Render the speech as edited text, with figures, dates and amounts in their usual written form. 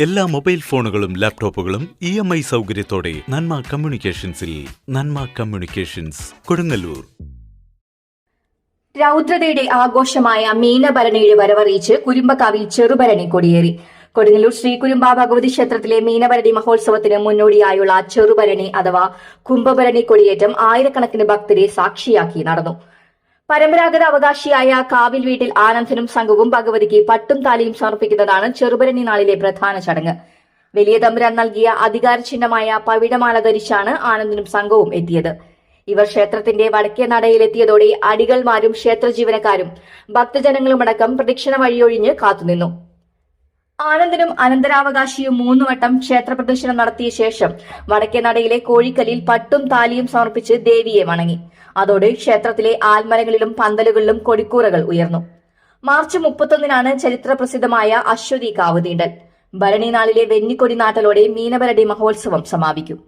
എല്ലാ മൊബൈൽ ഫോണുകളും ലാപ്ടോപ്പുകളും EMI സൗകര്യത്തോടെ നന്മ കമ്മ്യൂണിക്കേഷൻസിൽ. നന്മ കമ്മ്യൂണിക്കേഷൻസ്, കൊടുങ്ങല്ലൂർ. രൗദ്രതയുടെ ആഘോഷമായ മീനഭരണിയുടെ വരവറിയിച്ച് കുരുമ്പക്കാവിൽ ചെറുഭരണി കൊടിയേറി. കൊടുങ്ങല്ലൂർ ശ്രീകുരുമ്പ ഭഗവതി ക്ഷേത്രത്തിലെ മീനഭരണി മഹോത്സവത്തിന് മുന്നോടിയായുള്ള ചെറുഭരണി അഥവാ കുംഭഭരണി കൊടിയേറ്റം ആയിരക്കണക്കിന് ഭക്തരെ സാക്ഷിയാക്കി നടന്നു. പരമ്പരാഗത അവകാശിയായ കാവിൽ വീട്ടിൽ ആനന്ദനും സംഘവും ഭഗവതിക്ക് പട്ടും താലിയും സമർപ്പിക്കുന്നതാണ് ചെറുഭരണി നാളിലെ പ്രധാന ചടങ്ങ്. വലിയ തമ്പുരാൻ നൽകിയ അധികാര ചിഹ്നമായ പവിഴമാല ധരിച്ചാണ് ആനന്ദനും സംഘവും എത്തിയത്. ഇവർ ക്ഷേത്രത്തിന്റെ വടക്കേ നടയിലെത്തിയതോടെ അടികൾമാരും ക്ഷേത്ര ജീവനക്കാരും ഭക്തജനങ്ങളുമടക്കം പ്രദക്ഷിണ വഴിയൊഴിഞ്ഞ് കാത്തുനിന്നു. ആനന്ദനും അനന്തരാവകാശിയും 3 വട്ടം ക്ഷേത്ര പ്രദക്ഷിണം നടത്തിയ ശേഷം വടക്കേ നടയിലെ കോഴിക്കലിൽ പട്ടും താലിയും സമർപ്പിച്ച് ദേവിയെ വണങ്ങി. അതോടെ ക്ഷേത്രത്തിലെ ആൽമരങ്ങളിലും പന്തലുകളിലും കൊടിക്കൂറകൾ ഉയർന്നു. മാർച്ച് 31-നാണ് ചരിത്ര പ്രസിദ്ധമായ അശ്വതി കാവ് തീണ്ടൽ. ഭരണി നാളിലെ വെന്നിക്കൊടി നാട്ടലോടെ മീനഭരണി മഹോത്സവം സമാപിക്കും.